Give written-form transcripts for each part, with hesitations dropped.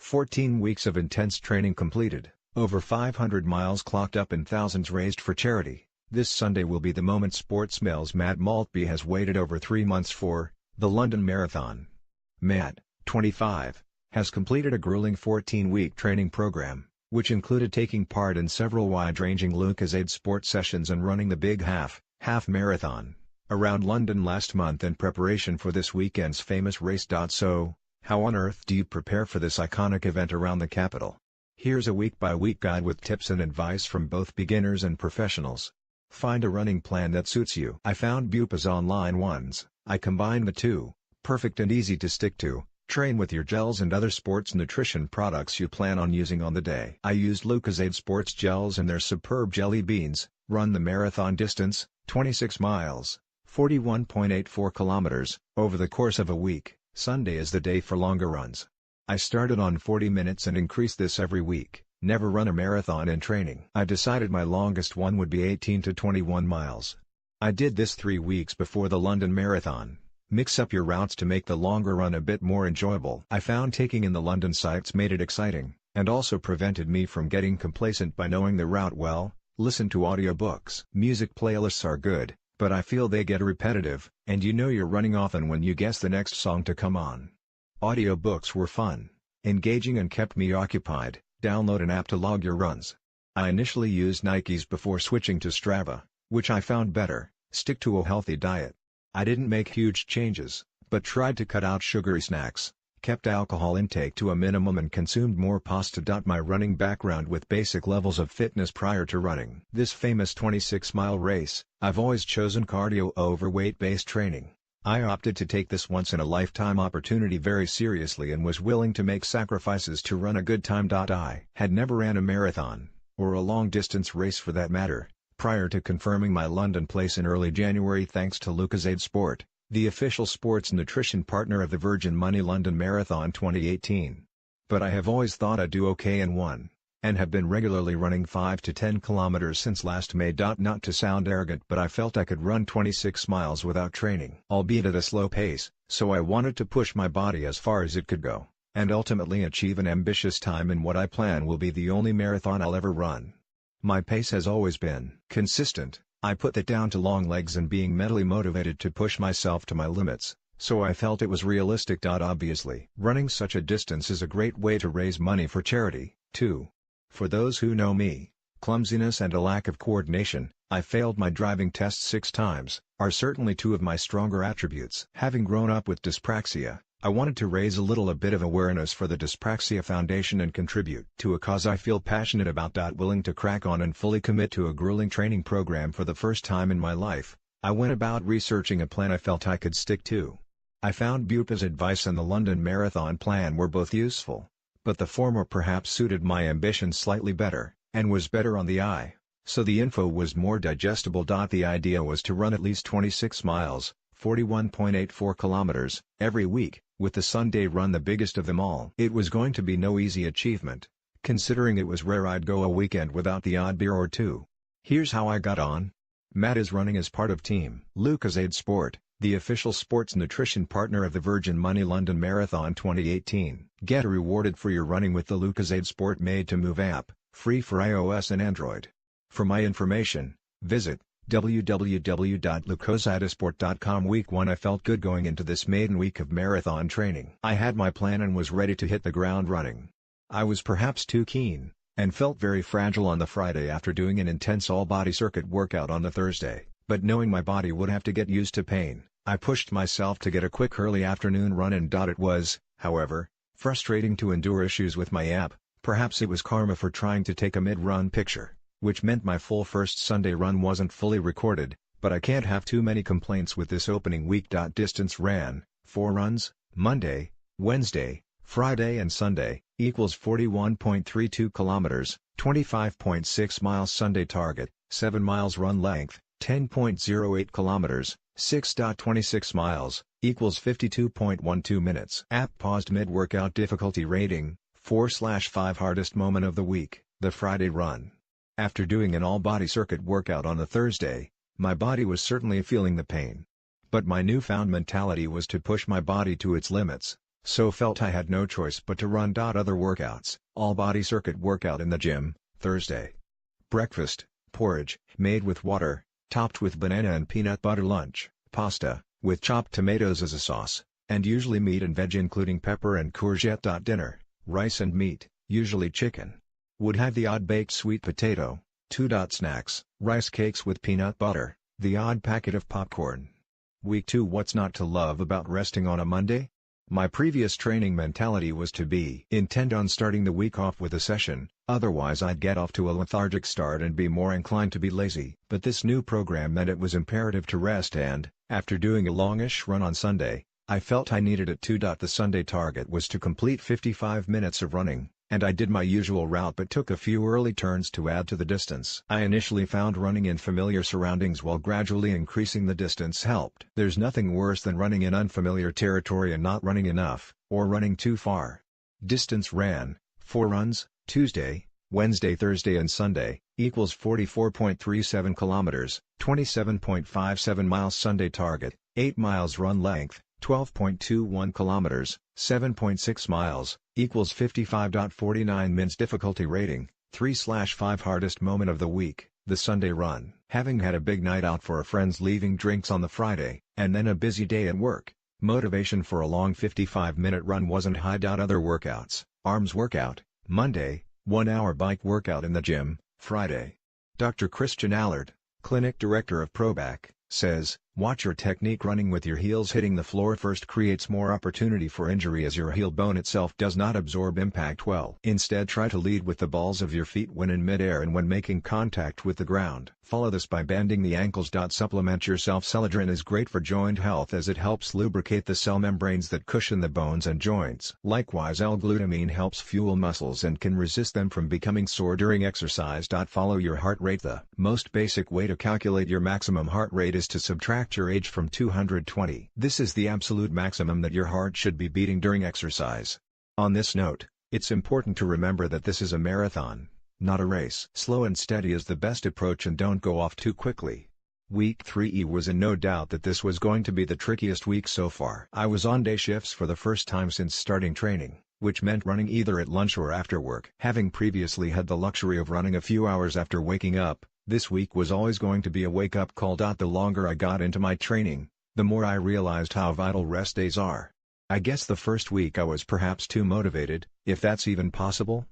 14 weeks of intense training completed, over 500 miles clocked up and thousands raised for charity. This Sunday will be the moment. Sportsmail's Matt Maltby has waited over 3 months for the London Marathon. Matt, 25, has completed a grueling 14-week training program, which included taking part in several wide-ranging Lucozade sport sessions and running the big half marathon around London last month in preparation for this weekend's famous race. So, how on earth do you prepare for this iconic event around the capital? Here's a week-by-week guide with tips and advice from both beginners and professionals. Find a running plan that suits you. I found Bupa's online ones. I combined the two, perfect and easy to stick to. Train with your gels and other sports nutrition products you plan on using on the day. I used Lucozade sports gels and their superb jelly beans. Run the marathon distance, 26 miles, 41.84 kilometers, over the course of a week. Sunday is the day for longer runs. I started on 40 minutes and increased this every week. Never run a marathon in training. I decided my longest one would be 18 to 21 miles. I did this 3 weeks before the London Marathon. Mix up your routes to make the longer run a bit more enjoyable. I found taking in the London sights made it exciting, and also prevented me from getting complacent by knowing the route well. Listen to audiobooks. Music playlists are good, but I feel they get repetitive, and you know you're running often when you guess the next song to come on. Audiobooks were fun, engaging and kept me occupied. Download an app to log your runs. I initially used Nikes before switching to Strava, which I found better. Stick to a healthy diet. I didn't make huge changes, but tried to cut out sugary snacks, kept alcohol intake to a minimum and consumed more pasta. My running background with basic levels of fitness prior to running this famous 26-mile race, I've always chosen cardio over weight-based training. I opted to take this once-in-a-lifetime opportunity very seriously and was willing to make sacrifices to run a good time. I had never ran a marathon, or a long-distance race for that matter, prior to confirming my London place in early January thanks to Lucozade Sport, the official sports nutrition partner of the Virgin Money London Marathon 2018. But I have always thought I'd do okay in one, and have been regularly running 5 to 10 kilometers since last May. Not to sound arrogant, but I felt I could run 26 miles without training, albeit at a slow pace, so I wanted to push my body as far as it could go, and ultimately achieve an ambitious time in what I plan will be the only marathon I'll ever run. My pace has always been consistent. I put that down to long legs and being mentally motivated to push myself to my limits, so I felt it was realistic. Obviously, running such a distance is a great way to raise money for charity, too. For those who know me, clumsiness and a lack of coordination, I failed my driving test 6 times, are certainly 2 of my stronger attributes. Having grown up with dyspraxia, I wanted to raise a bit of awareness for the Dyspraxia Foundation and contribute to a cause I feel passionate about. Willing to crack on and fully commit to a grueling training program for the first time in my life, I went about researching a plan I felt I could stick to. I found Bupa's advice and the London Marathon plan were both useful, but the former perhaps suited my ambitions slightly better, and was better on the eye, so the info was more digestible. The idea was to run at least 26 miles, 41.84 kilometers, every week, with the Sunday run the biggest of them all. It was going to be no easy achievement, considering it was rare I'd go a weekend without the odd beer or two. Here's how I got on. Matt is running as part of Team Lucozade Sport, the official sports nutrition partner of the Virgin Money London Marathon 2018. Get rewarded for your running with the Lucozade Sport made-to-move app, free for iOS and Android. For my information, visit www.lucozadesport.com. Week 1 I felt good going into this maiden week of marathon training. I had my plan and was ready to hit the ground running. I was perhaps too keen, and felt very fragile on the Friday after doing an intense all-body circuit workout on the Thursday, but knowing my body would have to get used to pain, I pushed myself to get a quick early afternoon run in. It was, however, frustrating to endure issues with my app. Perhaps it was karma for trying to take a mid-run picture, which meant my full first Sunday run wasn't fully recorded, but I can't have too many complaints with this opening week. Distance ran, 4 runs, Monday, Wednesday, Friday and Sunday, equals 41.32 kilometers, 25.6 miles. Sunday target, 7 miles. Run length, 10.08 kilometers, 6.26 miles, equals 52.12 minutes. App paused mid-workout. Difficulty rating, 4/5. Hardest moment of the week, the Friday run. After doing an all-body circuit workout on the Thursday, my body was certainly feeling the pain. But my newfound mentality was to push my body to its limits, so felt I had no choice but to run. Other workouts: all body circuit workout in the gym, Thursday. Breakfast: porridge, made with water, topped with banana and peanut butter. Lunch: pasta, with chopped tomatoes as a sauce, and usually meat and veg including pepper and courgette. Dinner: rice and meat, usually chicken. Would have the odd baked sweet potato. 2. Snacks: rice cakes with peanut butter, the odd packet of popcorn. Week 2. What's not to love about resting on a Monday? My previous training mentality was to be intent on starting the week off with a session, otherwise I'd get off to a lethargic start and be more inclined to be lazy. But this new program meant it was imperative to rest, and, after doing a longish run on Sunday, I felt I needed it. 2. The Sunday target was to complete 55 minutes of running, and I did my usual route but took a few early turns to add to the distance. I initially found running in familiar surroundings while gradually increasing the distance helped. There's nothing worse than running in unfamiliar territory and not running enough, or running too far. Distance ran: 4 runs, Tuesday, Wednesday, Thursday and Sunday, equals 44.37 kilometers, 27.57 miles. Sunday target: 8 miles. Run length: 12.21 kilometers, 7.6 miles, equals 55.49 minutes. Difficulty rating: 3/5. Hardest moment of the week: the Sunday run. Having had a big night out for a friend's leaving drinks on the Friday, and then a busy day at work, motivation for a long 55-minute run wasn't high. Other workouts: arms workout, Monday, 1-hour bike workout in the gym, Friday. Dr. Christian Allard, clinic director of ProBack, says, watch your technique. Running with your heels hitting the floor first creates more opportunity for injury as your heel bone itself does not absorb impact well. Instead, try to lead with the balls of your feet when in midair and when making contact with the ground. Follow this by bending the ankles. Supplement yourself. Celadrin is great for joint health as it helps lubricate the cell membranes that cushion the bones and joints. Likewise, L-glutamine helps fuel muscles and can resist them from becoming sore during exercise. Follow your heart rate. The most basic way to calculate your maximum heart rate is to subtract your age from 220. This is the absolute maximum that your heart should be beating during exercise. On this note, it's important to remember that this is a marathon, not a race. Slow and steady is the best approach and don't go off too quickly. Week 3 was in no doubt that this was going to be the trickiest week so far. I was on day shifts for the first time since starting training, which meant running either at lunch or after work. Having previously had the luxury of running a few hours after waking up, this week was always going to be a wake-up call. The longer I got into my training, the more I realized how vital rest days are. I guess the first week I was perhaps too motivated, if that's even possible.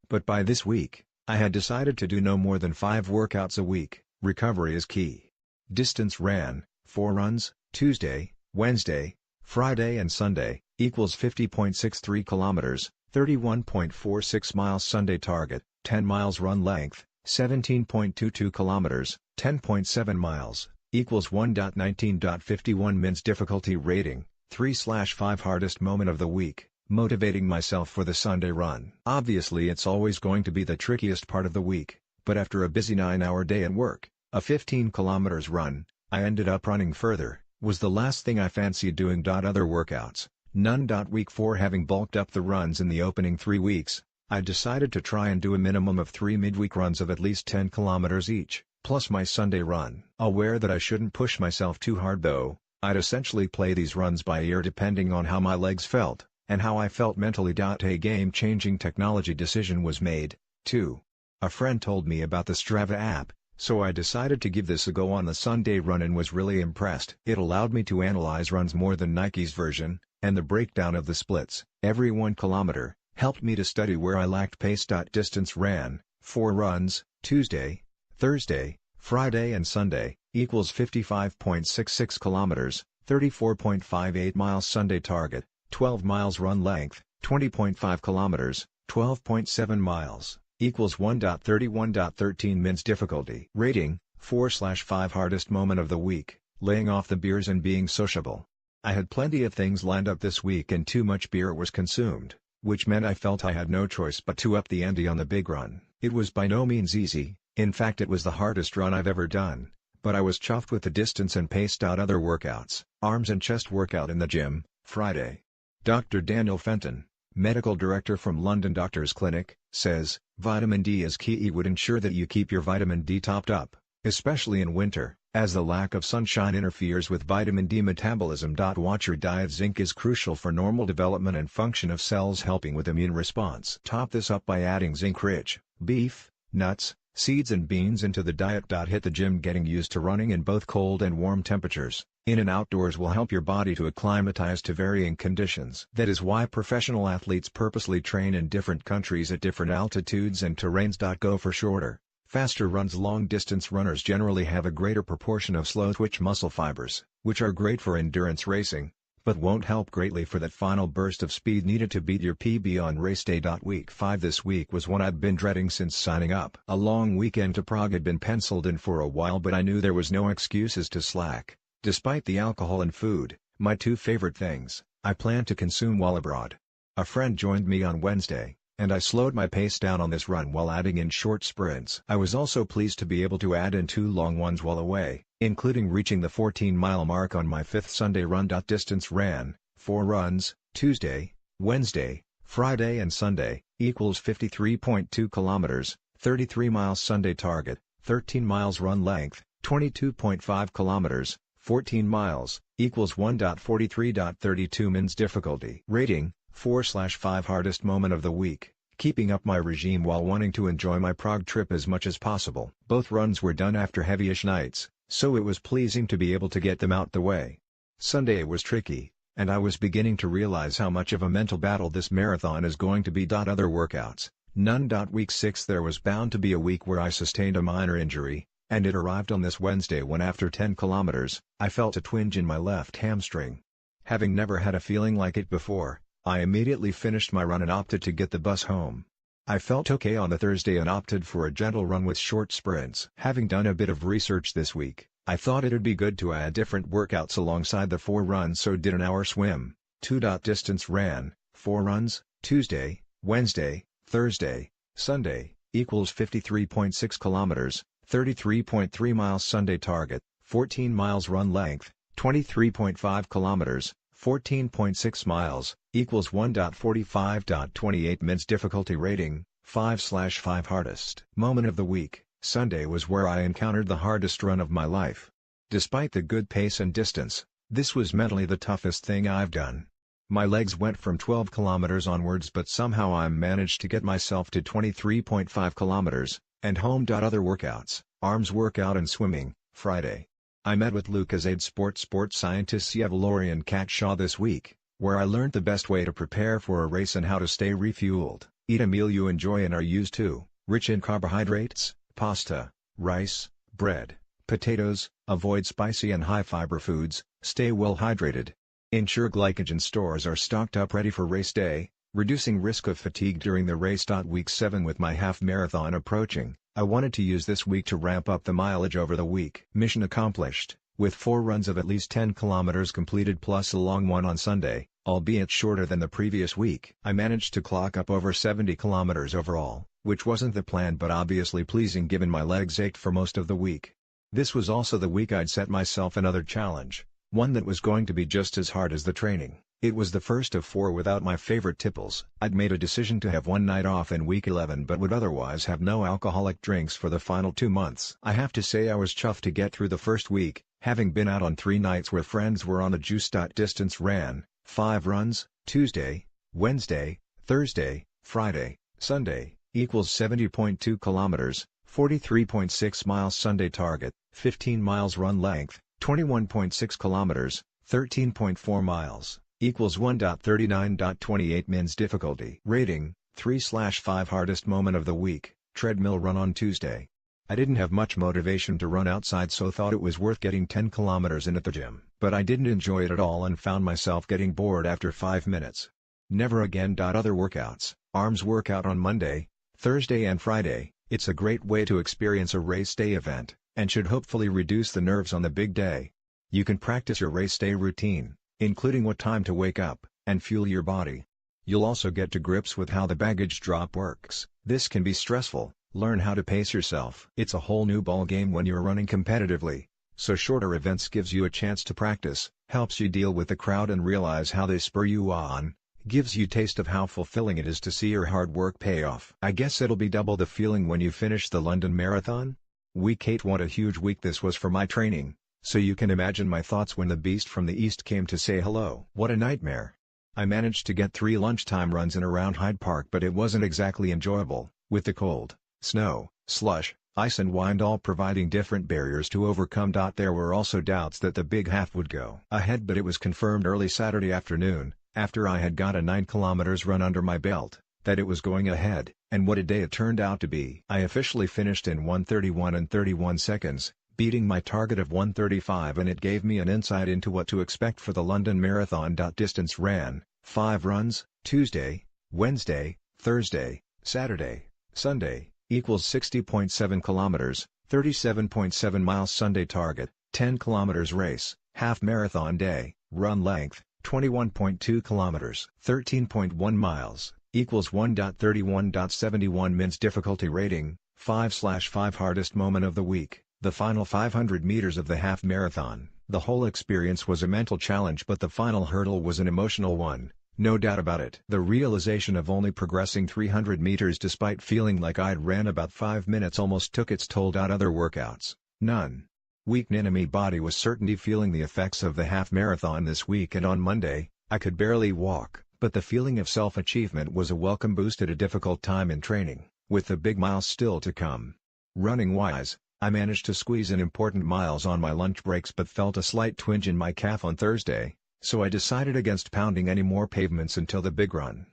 But by this week, I had decided to do no more than 5 workouts a week. Recovery is key. Distance ran: 4 runs, Tuesday, Wednesday, Friday and Sunday, equals 50.63 kilometers, 31.46 miles. Sunday target: 10 miles. Run length: 17.22 kilometers, 10.7 miles, equals 1.19.51 minutes. Difficulty rating: 3/5. Hardest moment of the week: motivating myself for the Sunday run. Obviously it's always going to be the trickiest part of the week, but after a busy 9-hour day at work, a 15 kilometers run, I ended up running further, was the last thing I fancied doing. Other workouts: none. Week 4 having bulked up the runs in the opening 3 weeks, I decided to try and do a minimum of 3 midweek runs of at least 10 kilometers each, plus my Sunday run. Aware that I shouldn't push myself too hard though, I'd essentially play these runs by ear depending on how my legs felt, and how I felt mentally. A game-changing technology decision was made, too. A friend told me about the Strava app, so I decided to give this a go on the Sunday run and was really impressed. It allowed me to analyze runs more than Nike's version, and the breakdown of the splits, every 1 kilometer, helped me to study where I lacked pace. Distance ran: 4 runs, Tuesday, Thursday, Friday and Sunday, equals 55.66 kilometers, 34.58 miles. Sunday target: 12 miles. Run length: 20.5 kilometers, 12.7 miles, equals 1.31.13 minutes. Difficulty rating: 4/5. Hardest moment of the week: laying off the beers and being sociable. I had plenty of things lined up this week and too much beer was consumed, which meant I felt I had no choice but to up the ante on the big run. It was by no means easy, in fact it was the hardest run I've ever done, but I was chuffed with the distance and pace. Other workouts: arms and chest workout in the gym, Friday. Dr. Daniel Fenton, medical director from London Doctors Clinic, says, vitamin D is key. He would ensure that you keep your vitamin D topped up, especially in winter, as the lack of sunshine interferes with vitamin D metabolism. Watch your diet. Zinc is crucial for normal development and function of cells, helping with immune response. Top this up by adding zinc-rich beef, nuts, seeds and beans into the diet. Hit the gym. Getting used to running in both cold and warm temperatures, in and outdoors, will help your body to acclimatize to varying conditions. That is why professional athletes purposely train in different countries at different altitudes and terrains. Go for shorter, faster runs. Long-distance runners generally have a greater proportion of slow-twitch muscle fibers, which are great for endurance racing, but won't help greatly for that final burst of speed needed to beat your PB on race day. Week 5 this week was one I'd been dreading since signing up. A long weekend to Prague had been penciled in for a while, but I knew there was no excuses to slack. Despite the alcohol and food, my two favorite things, I planned to consume while abroad. A friend joined me on Wednesday, and I slowed my pace down on this run while adding in short sprints. I was also pleased to be able to add in 2 long ones while away, including reaching the 14-mile mark on my 5th Sunday run. Distance ran, 4 runs, Tuesday, Wednesday, Friday and Sunday, equals 53.2 kilometers, 33 miles. Sunday target, 13 miles. Run length, 22.5 kilometers, 14 miles, equals 1.43.32 mins. Difficulty rating, 4/5. Hardest moment of the week, keeping up my regime while wanting to enjoy my Prague trip as much as possible. Both runs were done after heavyish nights, so it was pleasing to be able to get them out the way. Sunday was tricky, and I was beginning to realize how much of a mental battle this marathon is going to be. Other workouts, none. Week 6 there was bound to be a week where I sustained a minor injury, and it arrived on this Wednesday when after 10 kilometers, I felt a twinge in my left hamstring. Having never had a feeling like it before, I immediately finished my run and opted to get the bus home. I felt okay on the Thursday and opted for a gentle run with short sprints. Having done a bit of research this week, I thought it'd be good to add different workouts alongside the 4 runs, so did an hour swim. 2. Distance ran, 4 runs, Tuesday, Wednesday, Thursday, Sunday, equals 53.6 kilometers, 33.3 miles. Sunday target, 14 miles. Run length, 23.5 kilometers, 14.6 miles, equals 1.45.28 mins. Difficulty rating, 5/5. Hardest moment of the week, Sunday was where I encountered the hardest run of my life. Despite the good pace and distance, this was mentally the toughest thing I've done. My legs went from 12 kilometers onwards, but somehow I managed to get myself to 23.5 kilometers, and home. Other workouts, arms workout and swimming, Friday. I met with Lucozade sports scientists Yevalori and Kat Shaw this week, where I learned the best way to prepare for a race and how to stay refueled. Eat a meal you enjoy and are used to, rich in carbohydrates, pasta, rice, bread, potatoes, avoid spicy and high-fiber foods, stay well hydrated. Ensure glycogen stores are stocked up ready for race day, reducing risk of fatigue during the race. Week 7 with my half marathon approaching, I wanted to use this week to ramp up the mileage over the week. Mission accomplished, with 4 runs of at least 10 kilometers completed plus a long one on Sunday, albeit shorter than the previous week. I managed to clock up over 70 kilometers overall, which wasn't the plan but obviously pleasing given my legs ached for most of the week. This was also the week I'd set myself another challenge, one that was going to be just as hard as the training. It was the first of 4 without my favorite tipples. I'd made a decision to have one night off in week 11 but would otherwise have no alcoholic drinks for the final 2 months. I have to say I was chuffed to get through the first week, having been out on 3 nights where friends were on a juice. Distance ran, 5 runs, Tuesday, Wednesday, Thursday, Friday, Sunday, equals 70.2 kilometers, 43.6 miles. Sunday target, 15 miles. Run length, 21.6 kilometers, 13.4 miles, equals 1.39.28 mins. Difficulty rating, 3/5. Hardest moment of the week, treadmill run on Tuesday. I didn't have much motivation to run outside, so thought it was worth getting 10 kilometers in at the gym. But I didn't enjoy it at all and found myself getting bored after 5 minutes. Never again. Other workouts, arms workout on Monday, Thursday and Friday. It's a great way to experience a race day event, and should hopefully reduce the nerves on the big day. You can practice your race day routine, including what time to wake up, and fuel your body. You'll also get to grips with how the baggage drop works. This can be stressful. Learn how to pace yourself. It's a whole new ball game when you're running competitively, so shorter events gives you a chance to practice, helps you deal with the crowd and realize how they spur you on, gives you taste of how fulfilling it is to see your hard work pay off. I guess it'll be double the feeling when you finish the London Marathon? Week 8. What a huge week this was for my training, so you can imagine my thoughts when the beast from the east came to say hello. What a nightmare. I managed to get 3 lunchtime runs in around Hyde Park, but it wasn't exactly enjoyable, with the cold, snow, slush, ice and wind all providing different barriers to overcome. There were also doubts that the big half would go ahead, but it was confirmed early Saturday afternoon, after I had got a 9 kilometers run under my belt, that it was going ahead, and what a day it turned out to be. I officially finished in 1:31 and 31 seconds, beating my target of 1:35, and it gave me an insight into what to expect for the London Marathon. Distance ran, 5 runs, Tuesday, Wednesday, Thursday, Saturday, Sunday, equals 60.7 kilometers, 37.7 miles. Sunday target, 10 kilometers race, half marathon day, run length, 21.2 kilometers, 13.1 miles, equals 1:31.71 mins. Difficulty rating, 5/5. Hardest moment of the week, the final 500 meters of the half marathon. The whole experience was a mental challenge, but the final hurdle was an emotional one, no doubt about it. The realization of only progressing 300 meters despite feeling like I'd ran about 5 minutes almost took its toll. Other workouts, none. Weak enemy body was certainly feeling the effects of the half marathon this week, and on Monday, I could barely walk, but the feeling of self-achievement was a welcome boost at a difficult time in training, with the big miles still to come. Running-wise, I managed to squeeze in important miles on my lunch breaks but felt a slight twinge in my calf on Thursday, so I decided against pounding any more pavements until the big run.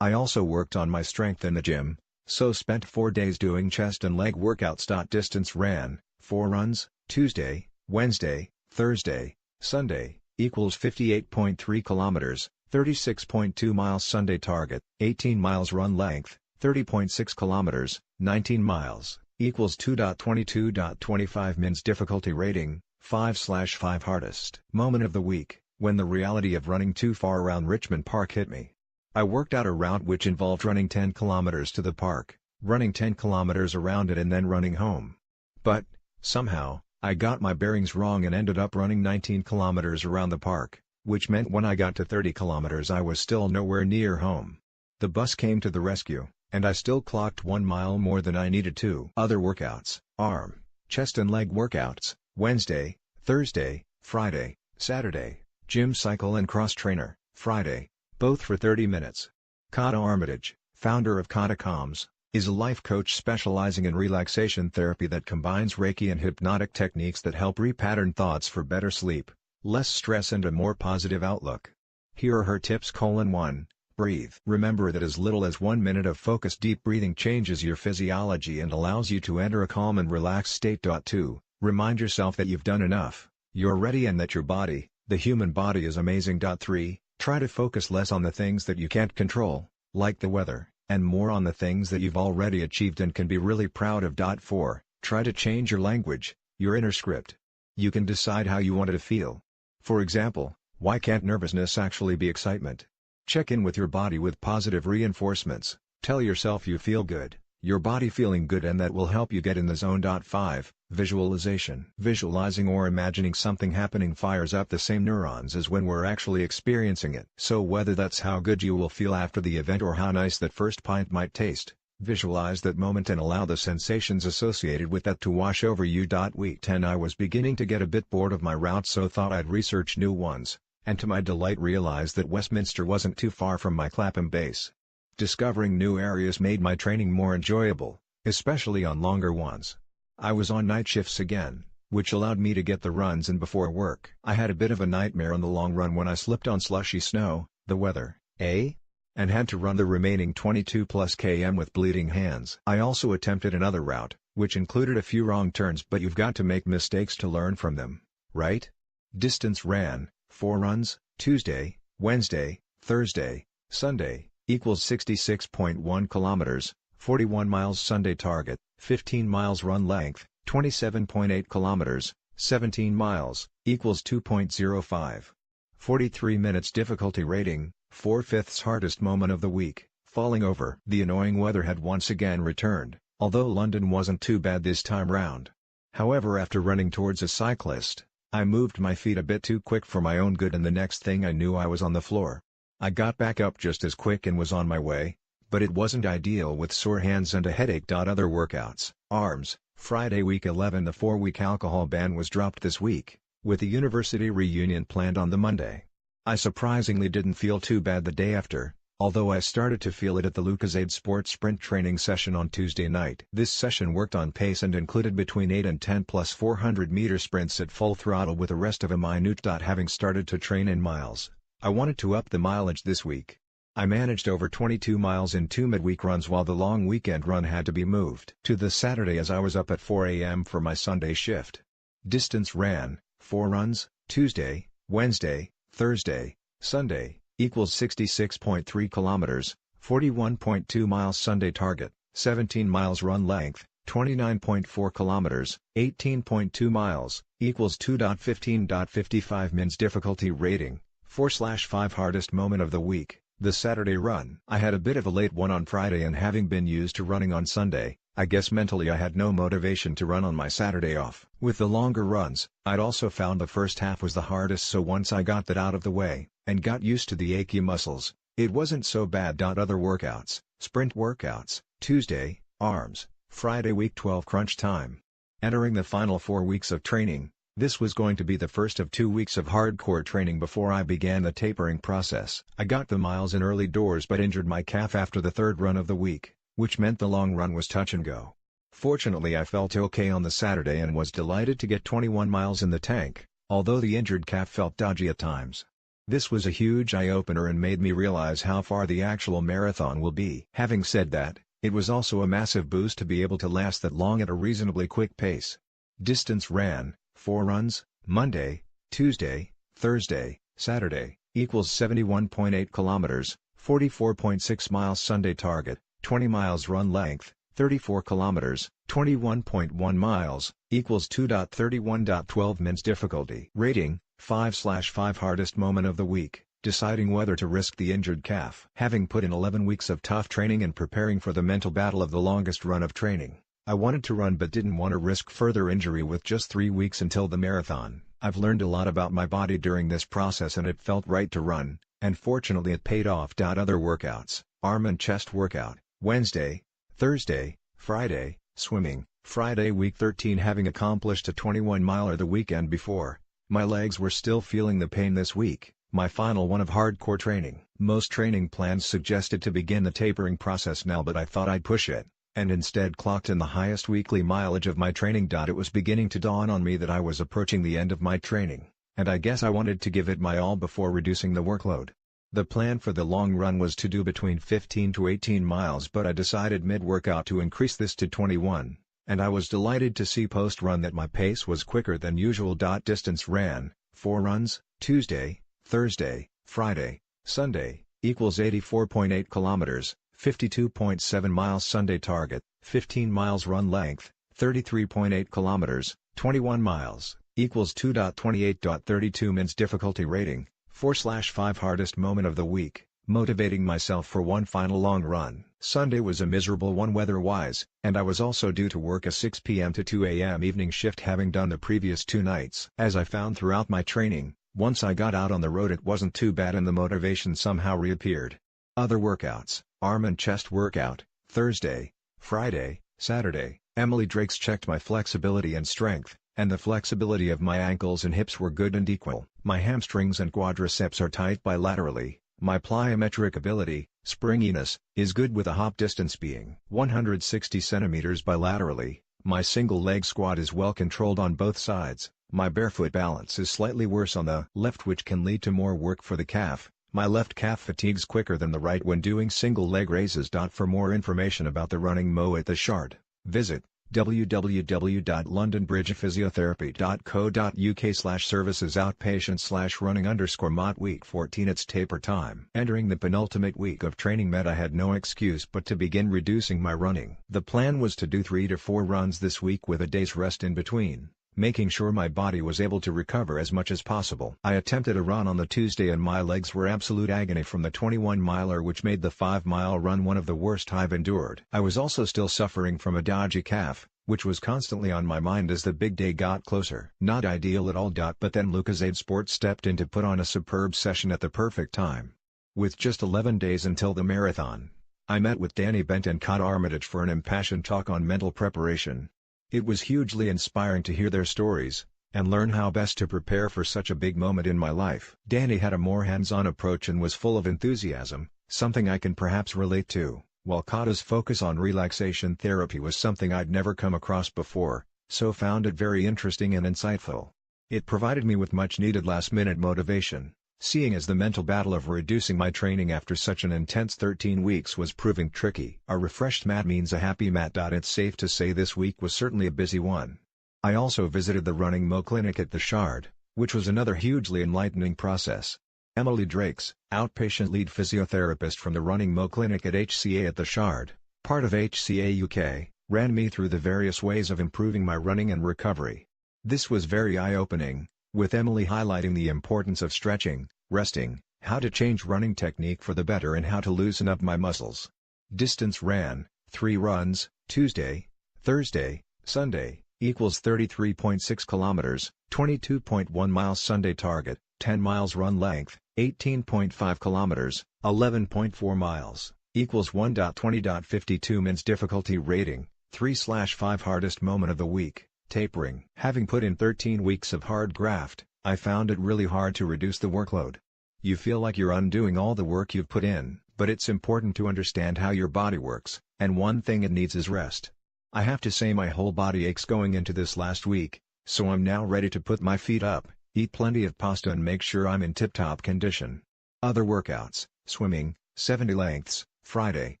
I also worked on my strength in the gym, so spent 4 days doing chest and leg workouts. Distance ran, 4 runs, Tuesday, Wednesday, Thursday, Sunday, equals 58.3 kilometers, 36.2 miles. Sunday target, 18 miles. Run length, 30.6 kilometers, 19 miles, equals 2:22.25 mins. Difficulty rating, 5/5. Hardest moment of the week, when the reality of running too far around Richmond Park hit me. I worked out a route which involved running 10 kilometers to the park, running 10 kilometers around it and then running home. But, somehow, I got my bearings wrong and ended up running 19 kilometers around the park, which meant when I got to 30 kilometers I was still nowhere near home. The bus came to the rescue, and I still clocked 1 mile more than I needed to. Other workouts, arm, chest and leg workouts, Wednesday, Thursday, Friday, Saturday, gym cycle and cross trainer, Friday, both for 30 minutes. Kata Armitage, founder of Kata Calms, is a life coach specializing in relaxation therapy that combines Reiki and hypnotic techniques that help repattern thoughts for better sleep, less stress and a more positive outlook. Here are her tips. 1. Breathe. Remember that as little as 1 minute of focused deep breathing changes your physiology and allows you to enter a calm and relaxed state. 2. Remind yourself that you've done enough, you're ready and that your body, the human body, is amazing. 3. Try to focus less on the things that you can't control, like the weather, and more on the things that you've already achieved and can be really proud of. 4. Try to change your language, your inner script. You can decide how you want it to feel. For example, why can't nervousness actually be excitement? Check in with your body with positive reinforcements. Tell yourself you feel good, your body feeling good, and that will help you get in the zone. 5. Visualization. Visualizing or imagining something happening fires up the same neurons as when we're actually experiencing it. So whether that's how good you will feel after the event or how nice that first pint might taste, visualize that moment and allow the sensations associated with that to wash over you. Week 10. I was beginning to get a bit bored of my route, so thought I'd research new ones, and to my delight realized that Westminster wasn't too far from my Clapham base. Discovering new areas made my training more enjoyable, especially on longer ones. I was on night shifts again, which allowed me to get the runs in before work. I had a bit of a nightmare on the long run when I slipped on slushy snow, the weather, and had to run the remaining 22+ km with bleeding hands. I also attempted another route, which included a few wrong turns, but you've got to make mistakes to learn from them, right? Distance ran, 4 runs, Tuesday, Wednesday, Thursday, Sunday, equals 66.1 kilometers, 41 miles. Sunday target, 15 miles. Run length, 27.8 kilometers, 17 miles, equals 2.05. 43 minutes. Difficulty rating, 4/5. Hardest moment of the week, falling over. The annoying weather had once again returned, although London wasn't too bad this time round. However, after running towards a cyclist, I moved my feet a bit too quick for my own good, and the next thing I knew I was on the floor. I got back up just as quick and was on my way, but it wasn't ideal with sore hands and a headache. Other workouts, arms, Friday week 11. The 4-week alcohol ban was dropped this week, with the university reunion planned on the Monday. I surprisingly didn't feel too bad the day after, although I started to feel it at the Lucozade Sports Sprint training session on Tuesday night. This session worked on pace and included between 8 and 10 plus 400-meter sprints at full throttle with the rest of a minute. Having started to train in miles, I wanted to up the mileage this week. I managed over 22 miles in 2 midweek runs while the long weekend run had to be moved to the Saturday as I was up at 4 a.m. for my Sunday shift. Distance ran, 4 runs, Tuesday, Wednesday, Thursday, Sunday, equals 66.3 kilometers, 41.2 miles Sunday target, 17 miles run length, 29.4 kilometers, 18.2 miles, equals 2.15.55 mins difficulty rating, 4/5 hardest moment of the week. The Saturday run. I had a bit of a late one on Friday, and having been used to running on Sunday, I guess mentally I had no motivation to run on my Saturday off. With the longer runs, I'd also found the first half was the hardest, so once I got that out of the way, and got used to the achy muscles, it wasn't so bad. Other workouts, sprint workouts, Tuesday, arms, Friday week 12 crunch time. Entering the final 4 weeks of training, this was going to be the first of 2 weeks of hardcore training before I began the tapering process. I got the miles in early doors but injured my calf after the third run of the week, which meant the long run was touch and go. Fortunately I felt okay on the Saturday and was delighted to get 21 miles in the tank, although the injured calf felt dodgy at times. This was a huge eye-opener and made me realize how far the actual marathon will be. Having said that, it was also a massive boost to be able to last that long at a reasonably quick pace. Distance ran, 4 runs, Monday, Tuesday, Thursday, Saturday, equals 71.8 kilometers, 44.6 miles Sunday target, 20 miles run length, 34 kilometers, 21.1 miles, equals 2.31.12 mins difficulty rating, 5/5 hardest moment of the week, deciding whether to risk the injured calf. Having put in 11 weeks of tough training and preparing for the mental battle of the longest run of training, I wanted to run but didn't want to risk further injury with just 3 weeks until the marathon. I've learned a lot about my body during this process and it felt right to run, and fortunately it paid off. Other workouts, arm and chest workout, Wednesday, Thursday, Friday, swimming, Friday week 13. Having accomplished a 21-miler the weekend before, my legs were still feeling the pain this week, my final one of hardcore training. Most training plans suggested to begin the tapering process now, but I thought I'd push it, and instead clocked in the highest weekly mileage of my training. It was beginning to dawn on me that I was approaching the end of my training, and I guess I wanted to give it my all before reducing the workload. The plan for the long run was to do between 15 to 18 miles, but I decided mid-workout to increase this to 21, and I was delighted to see post-run that my pace was quicker than usual. Distance ran, 4 runs, Tuesday, Thursday, Friday, Sunday, equals 84.8 kilometers, 52.7 miles Sunday target, 15 miles run length, 33.8 kilometers, 21 miles, equals 2.28.32 mins difficulty rating, 4/5 hardest moment of the week, motivating myself for one final long run. Sunday was a miserable one weather-wise, and I was also due to work a 6 p.m. to 2 a.m. evening shift, having done the previous 2 nights. As I found throughout my training, once I got out on the road it wasn't too bad and the motivation somehow reappeared. Other workouts, arm and chest workout, Thursday, Friday, Saturday. Emily Drakes checked my flexibility and strength, and the flexibility of my ankles and hips were good and equal. My hamstrings and quadriceps are tight bilaterally. My plyometric ability, springiness, is good with a hop distance being 160 centimeters bilaterally. My single leg squat is well controlled on both sides. My barefoot balance is slightly worse on the left, which can lead to more work for the calf. My left calf fatigues quicker than the right when doing single leg raises. For more information about the running Mo at the Shard, visit www.londonbridgephysiotherapy.co.uk/services outpatient/running_mot week 14. It's taper time. Entering the penultimate week of training meant I had no excuse but to begin reducing my running. The plan was to do 3 to 4 runs this week with a day's rest in between, making sure my body was able to recover as much as possible. I attempted a run on the Tuesday and my legs were absolute agony from the 21-miler, which made the 5-mile run one of the worst I've endured. I was also still suffering from a dodgy calf, which was constantly on my mind as the big day got closer. Not ideal at all. But then Lucozade Sports stepped in to put on a superb session at the perfect time. With just 11 days until the marathon, I met with Danny Bent and Cod Armitage for an impassioned talk on mental preparation. It was hugely inspiring to hear their stories, and learn how best to prepare for such a big moment in my life. Danny had a more hands-on approach and was full of enthusiasm, something I can perhaps relate to, while Kata's focus on relaxation therapy was something I'd never come across before, so found it very interesting and insightful. It provided me with much-needed last-minute motivation, seeing as the mental battle of reducing my training after such an intense 13 weeks was proving tricky. A refreshed Matt means a happy Matt. It's safe to say this week was certainly a busy one. I also visited the Running Mo clinic at the Shard, which was another hugely enlightening process. Emily Drakes, outpatient lead physiotherapist from the Running Mo clinic at HCA at the Shard, part of HCA UK, ran me through the various ways of improving my running and recovery. This was very eye-opening, with Emily highlighting the importance of stretching, resting, how to change running technique for the better and how to loosen up my muscles. Distance ran, 3 runs, Tuesday, Thursday, Sunday, equals 33.6 kilometers, 22.1 miles. Sunday target, 10 miles. Run length, 18.5 kilometers, 11.4 miles, equals 1.20.52 mins. Difficulty rating, 3/5. Hardest moment of the week, tapering. Having put in 13 weeks of hard graft, I found it really hard to reduce the workload. You feel like you're undoing all the work you've put in, but it's important to understand how your body works, and one thing it needs is rest. I have to say my whole body aches going into this last week, so I'm now ready to put my feet up, eat plenty of pasta and make sure I'm in tip-top condition. Other workouts: swimming, 70 lengths, Friday,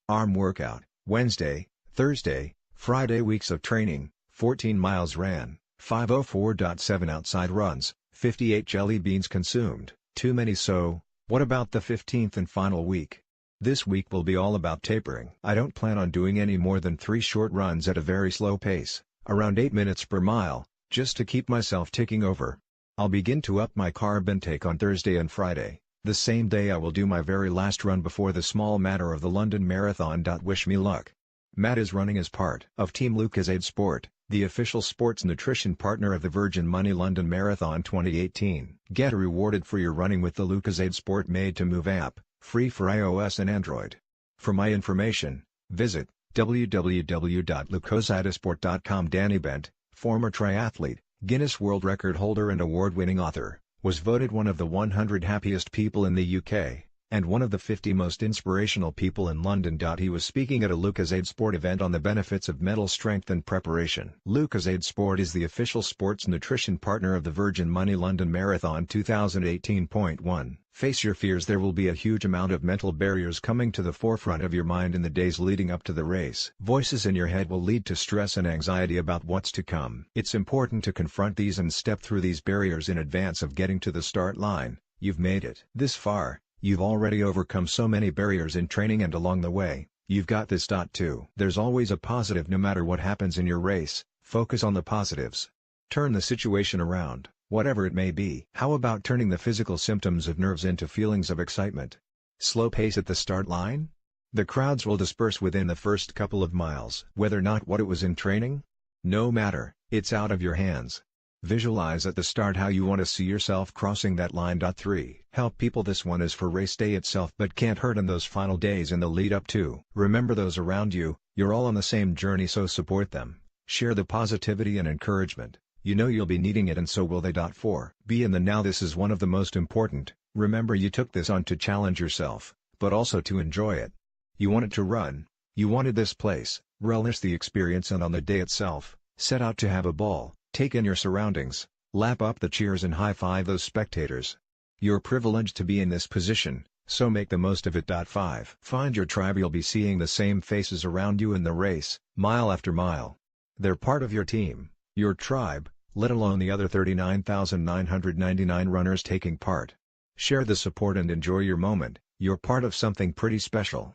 arm workout, Wednesday, Thursday, Friday. Weeks of training: 14 miles ran, 5:04.7 outside runs, 58 jelly beans consumed, too many. So, what about the 15th and final week? This week will be all about tapering. I don't plan on doing any more than 3 short runs at a very slow pace, around 8 minutes per mile, just to keep myself ticking over. I'll begin to up my carb intake on Thursday and Friday, the same day I will do my very last run before the small matter of the London Marathon. Wish me luck. Matt is running as part of Team Lucozade Sport, the official sports nutrition partner of the Virgin Money London Marathon 2018. Get rewarded for your running with the Lucozade Sport Made to Move app, free for iOS and Android. For my information, visit www.lucozadesport.com. Danny Bent, former triathlete, Guinness World Record holder and award-winning author, was voted one of the 100 happiest people in the UK, and one of the 50 most inspirational people in London. He was speaking at a Lucozade Sport event on the benefits of mental strength and preparation. Lucozade Sport is the official sports nutrition partner of the Virgin Money London Marathon 2018.1. Face your fears. There will be a huge amount of mental barriers coming to the forefront of your mind in the days leading up to the race. Voices in your head will lead to stress and anxiety about what's to come. It's important to confront these and step through these barriers in advance of getting to the start line. You've made it this far. You've already overcome so many barriers in training, and along the way, you've got this. Too. There's always a positive no matter what happens in your race. Focus on the positives. Turn the situation around, whatever it may be. How about turning the physical symptoms of nerves into feelings of excitement? Slow pace at the start line? The crowds will disperse within the first couple of miles. Whether or not what it was in training? No matter, it's out of your hands. Visualize at the start how you want to see yourself crossing that line. 3. Help people. This one is for race day itself but can't hurt in those final days in the lead up to. Remember those around you, you're all on the same journey, so support them. Share the positivity and encouragement. You know you'll be needing it and so will they. 4. Be in the now. This is one of the most important. Remember you took this on to challenge yourself, but also to enjoy it. You wanted to run, you wanted this place, relish the experience, and on the day itself, set out to have a ball. Take in your surroundings, lap up the cheers and high-five those spectators. You're privileged to be in this position, so make the most of it. 5. Find your tribe. You'll be seeing the same faces around you in the race, mile after mile. They're part of your team, your tribe, let alone the other 39,999 runners taking part. Share the support and enjoy your moment. You're part of something pretty special.